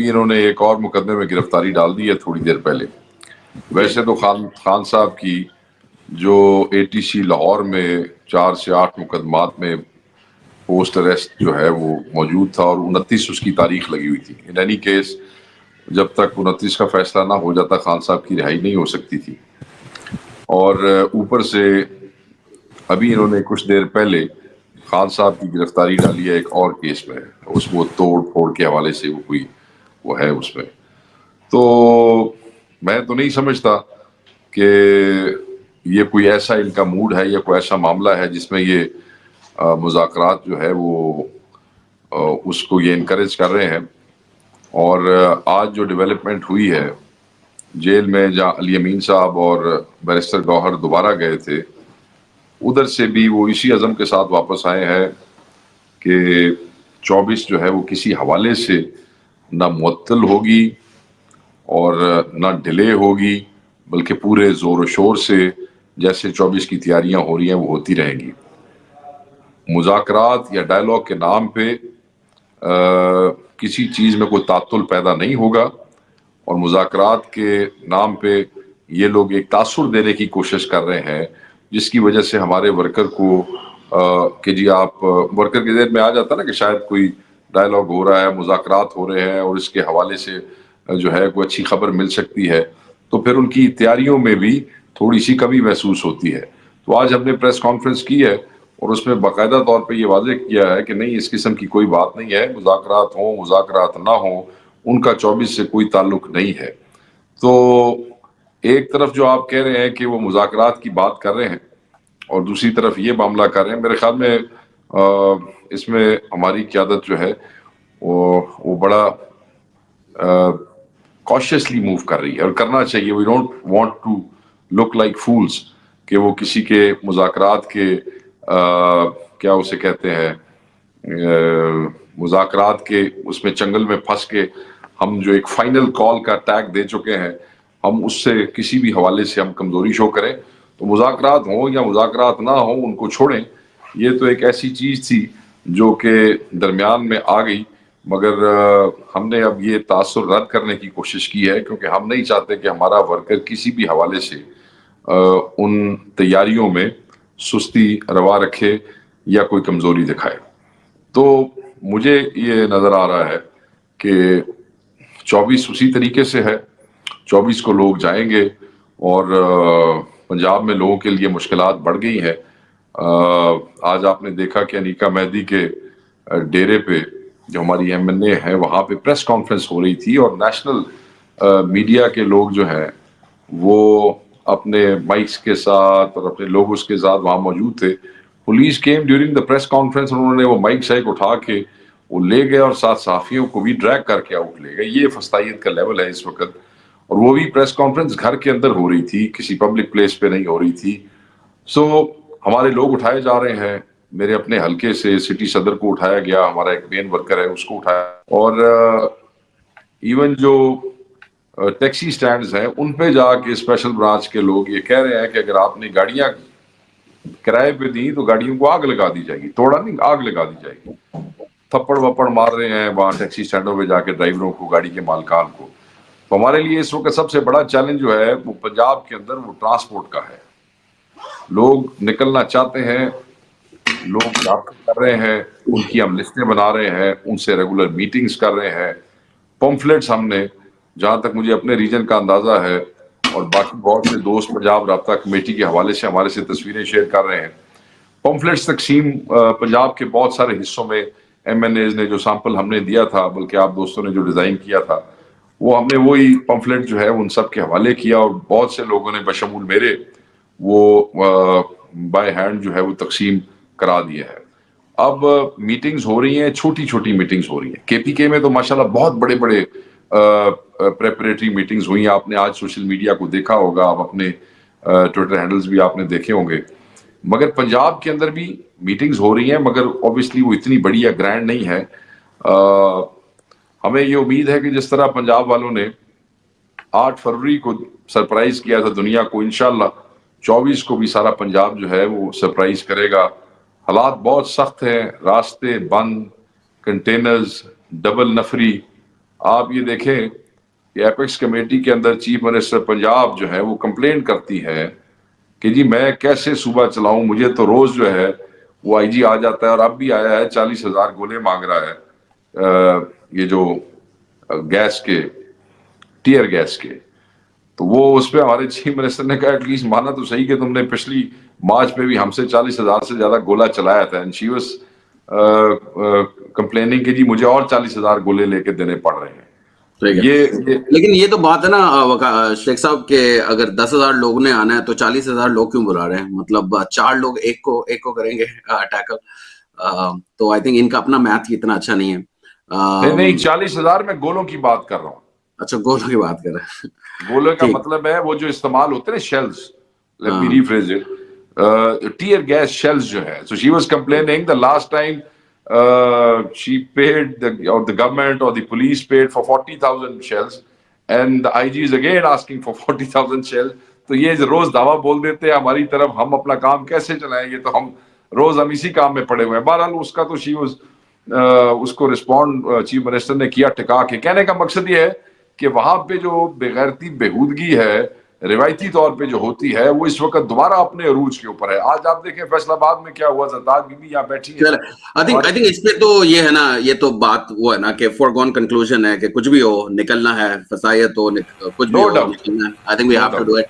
انہوں نے ایک اور مقدمے میں گرفتاری ڈال دی ہے تھوڑی دیر پہلے. ویسے تو خان صاحب کی جو اے ٹی سی لاہور میں 4 سے 8 مقدمات میں پوسٹ اریسٹ جو ہے وہ موجود تھا اور 29 اس کی تاریخ لگی ہوئی تھی. ان اینی کیس جب تک 29 کا فیصلہ نہ ہو جاتا خان صاحب کی رہائی نہیں ہو سکتی تھی. اور اوپر سے ابھی انہوں نے کچھ دیر پہلے خان صاحب کی گرفتاری ڈالی ہے ایک اور کیس میں, اس کو توڑ پھوڑ کے حوالے سے وہ ہے اس میں. تو میں تو نہیں سمجھتا کہ یہ کوئی ایسا ان کا موڈ ہے یا کوئی ایسا معاملہ ہے جس میں یہ مذاکرات جو ہے وہ اس کو یہ انکریج کر رہے ہیں. اور آج جو ڈیولپمنٹ ہوئی ہے جیل میں جہاں علی امین صاحب اور بیرسٹر گوہر دوبارہ گئے تھے, ادھر سے بھی وہ اسی عزم کے ساتھ واپس آئے ہیں کہ 24 جو ہے وہ کسی حوالے سے نہ معطل ہوگی اور نہ ڈیلے ہوگی, بلکہ پورے زور و شور سے جیسے 24 کی تیاریاں ہو رہی ہیں وہ ہوتی رہیں گی. مذاکرات یا ڈائلاگ کے نام پہ کسی چیز میں کوئی تعطل پیدا نہیں ہوگا, اور مذاکرات کے نام پہ یہ لوگ ایک تاثر دینے کی کوشش کر رہے ہیں جس کی وجہ سے ہمارے ورکر کو کہ جی آپ ورکر کے ذہن میں آ جاتا نا کہ شاید کوئی ڈائلاگ ہو رہا ہے, مذاکرات ہو رہے ہیں اور اس کے حوالے سے جو ہے کوئی اچھی خبر مل سکتی ہے, تو پھر ان کی تیاریوں میں بھی تھوڑی سی کمی محسوس ہوتی ہے. تو آج ہم نے پریس کانفرنس کی ہے اور اس میں باقاعدہ طور پہ یہ واضح کیا ہے کہ نہیں, اس قسم کی کوئی بات نہیں ہے, مذاکرات ہوں مذاکرات نہ ہوں ان کا 24 سے کوئی تعلق نہیں ہے. تو ایک طرف جو آپ کہہ رہے ہیں کہ وہ مذاکرات کی بات کر رہے ہیں اور دوسری طرف یہ معاملہ کر رہے ہیں, میرے خیال میں اس میں ہماری قیادت جو ہے وہ بڑا کاشیسلی موو کر رہی ہے اور کرنا چاہیے. We don't want to look like fools کہ وہ کسی کے مذاکرات کے کیا اسے کہتے ہیں مذاکرات کے اس میں چنگل میں پھنس کے ہم جو ایک فائنل کال کا ٹیگ دے چکے ہیں ہم اس سے کسی بھی حوالے سے ہم کمزوری شو کریں. تو مذاکرات ہوں یا مذاکرات نہ ہوں ان کو چھوڑیں. یہ تو ایک ایسی چیز تھی جو کہ درمیان میں آ گئی, مگر ہم نے اب یہ تاثر رد کرنے کی کوشش کی ہے کیونکہ ہم نہیں چاہتے کہ ہمارا ورکر کسی بھی حوالے سے ان تیاریوں میں سستی روا رکھے یا کوئی کمزوری دکھائے. تو مجھے یہ نظر آ رہا ہے کہ 24 اسی طریقے سے ہے. 24 کو لوگ جائیں گے اور پنجاب میں لوگوں کے لیے مشکلات بڑھ گئی ہیں. آج آپ نے دیکھا کہ انیکا مہدی کے ڈیرے پہ جو ہماری ایم این اے ہے وہاں پہ پریس کانفرنس ہو رہی تھی اور نیشنل میڈیا کے لوگ جو ہیں وہ اپنے مائکس کے ساتھ اور اپنے لوگوز کے ساتھ وہاں موجود تھے. Police came during the press conference, انہوں نے وہ مائک شائک اٹھا کے وہ لے گئے اور ساتھ صحافیوں کو بھی ڈریگ کر کے آؤٹ لے گئے. یہ فسطائیت کا لیول ہے اس وقت, اور وہ بھی پریس کانفرنس گھر کے اندر ہو رہی تھی, کسی پبلک پلیس پہ نہیں ہو رہی تھی. سو ہمارے لوگ اٹھائے جا رہے ہیں, میرے اپنے حلقے سے سٹی صدر کو اٹھایا گیا, ہمارا ایک مین ورکر ہے اس کو اٹھایا, اور ایون جو ٹیکسی سٹینڈز ہیں ان پہ جا کے اسپیشل برانچ کے لوگ یہ کہہ رہے ہیں کہ اگر آپ نے گاڑیاں کرائے پہ دی تو گاڑیوں کو آگ لگا دی جائے گی, توڑا نہیں آگ لگا دی جائے گی. تھپڑ وپڑ مار رہے ہیں وہاں ٹیکسی سٹینڈوں پہ جا کے ڈرائیوروں کو, گاڑی کے مالکان کو. تو ہمارے لیے اس وقت سب سے بڑا چیلنج جو ہے وہ پنجاب کے اندر وہ ٹرانسپورٹ کا ہے. لوگ نکلنا چاہتے ہیں, لوگ رابطے کر رہے ہیں, ان کی ہم لسٹیں بنا رہے ہیں, ان سے ریگولر میٹنگز کر رہے ہیں. پمفلیٹس ہم نے, جہاں تک مجھے اپنے ریجن کا اندازہ ہے اور باقی بہت سے دوست پنجاب رابطہ کمیٹی کے حوالے سے ہمارے سے تصویریں شیئر کر رہے ہیں, پمفلیٹس تقسیم پنجاب کے بہت سارے حصوں میں ایم این ایز نے جو سیمپل ہم نے دیا تھا, بلکہ آپ دوستوں نے جو ڈیزائن کیا تھا وہ ہم نے وہی پمفلیٹ جو ہے ان سب کے حوالے کیا, اور بہت سے لوگوں نے بشمول میرے وہ بائی ہینڈ جو ہے وہ تقسیم کرا دیا ہے. اب میٹنگز ہو رہی ہیں, چھوٹی چھوٹی میٹنگز ہو رہی ہیں. کے پی کے میں تو ماشاءاللہ بہت بڑے بڑے پریپریٹری میٹنگز ہوئی ہیں. آپ نے آج سوشل میڈیا کو دیکھا ہوگا, آپ اپنے ٹویٹر ہینڈلز بھی آپ نے دیکھے ہوں گے. مگر پنجاب کے اندر بھی میٹنگز ہو رہی ہیں, مگر اوبیسلی وہ اتنی بڑی یا گرینڈ نہیں ہے. ہمیں یہ امید ہے کہ جس طرح پنجاب والوں نے 8 فروری کو سرپرائز کیا تھا دنیا کو, انشاءاللہ 24 کو بھی سارا پنجاب جو ہے وہ سرپرائز کرے گا. حالات بہت سخت ہیں, راستے بند, کنٹینرز, ڈبل نفری, آپ یہ دیکھیں کہ ایپیکس کمیٹی کے اندر چیف منسٹر پنجاب جو ہے وہ کمپلین کرتی ہے کہ جی میں کیسے صوبہ چلاؤں, مجھے تو روز جو ہے وہ آئی جی آ جاتا ہے, اور اب بھی آیا ہے 40,000 گولے مانگ رہا ہے یہ جو گیس کے, ٹیئر گیس کے. تو وہ اس پہ ہمارے چیف منسٹر نے کہا ایٹ لیسٹ مانا تو صحیح کہ تم نے پچھلی مارچ میں بھی ہم سے 40,000 سے زیادہ گولا چلایا تھا. اینڈ شی واز کمپلیننگ کہ جی مجھے اور 40,000 گولے لے کے دینے پڑ رہے ہیں. لیکن یہ تو بات ہے نا شیخ صاحب کہ اگر 10,000 لوگوں نے آنا ہے تو 40,000 لوگ کیوں بلا رہے ہیں؟ مطلب 4 لوگ ایک کو کریں گے ٹیکل. تو آئی تھنک ان کا اپنا میتھ اتنا اچھا نہیں ہے. نہیں 40,000 میں گولوں کی بات کر رہا ہوں. اچھا گولوں کی بات کر رہے ہیں. گولے کا مطلب ہے وہ جو استعمال ہوتے ہیں نا shells, let me rephrase it, tear gas shells جو ہے. So she was complaining the last time she paid or the government or the police paid for 40,000 shells and the IG is again asking for 40,000 shells. تو یہ روز دعویٰ بول دیتے ہیں ہماری طرف, ہم اپنا کام کیسے چلائیں گے, تو ہم روز ہم اسی کام میں پڑے ہوئے ہیں. بہرحال اس کا تو شی واز اس کو رسپونڈ چیف منسٹر نے کیا ٹکا کے. کہنے کا مقصد یہ ہے کہ وہاں پہ جو بغیرتی بےہودگی ہے روایتی طور پہ جو ہوتی ہے وہ اس وقت دوبارہ اپنے عروج کے اوپر ہے. آج آپ دیکھیں فیصل آباد میں کیا ہوا, زرتاج بی بی یہاں بیٹھی ہے. I think اس پہ تو یہ ہے نا, یہ تو بات وہ ہے نا کہ foregone conclusion ہے کہ کچھ بھی ہو نکلنا ہے, فسائیت ہو کچھ بھی ہو نکلنا ہے. I think we have to do it.